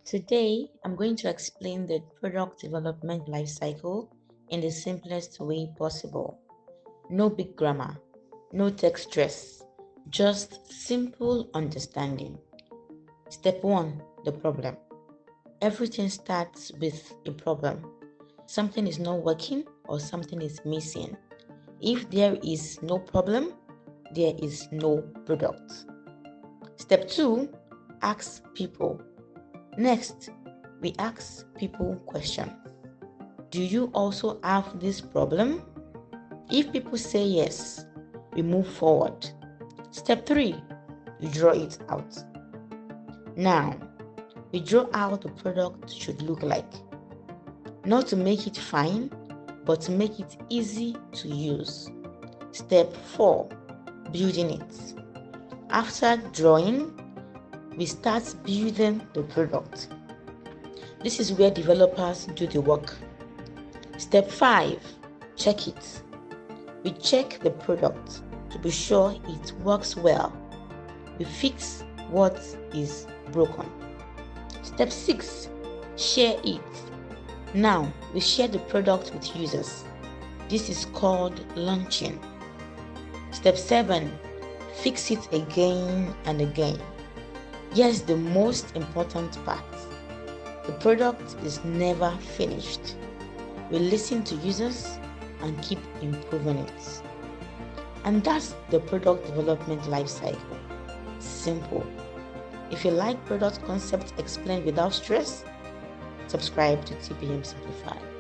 Today, I'm going to explain the product development lifecycle in the simplest way possible. No big grammar, no tech stress, just simple understanding. Step 1, the problem. Everything starts with a problem. Something is not working or something is missing. If there is no problem, there is no product. Step 2, ask people. Next, we ask people question. Do you also have this problem? If people say yes, we move forward. Step 3, you draw it out. Now, we draw out the product should look like. Not to make it fine, but to make it easy to use. Step 4, building it. After drawing, we start building the product. This is where developers do the work. Step 5, check it. We check the product to be sure it works well. We fix what is broken. Step 6, share it. Now, we share the product with users. This is called launching. Step 7, fix it again and again. Here's the most important part. The product is never finished. We listen to users and keep improving it. And that's the product development lifecycle. Simple. If you like product concepts explained without stress, subscribe to TPM Simplified.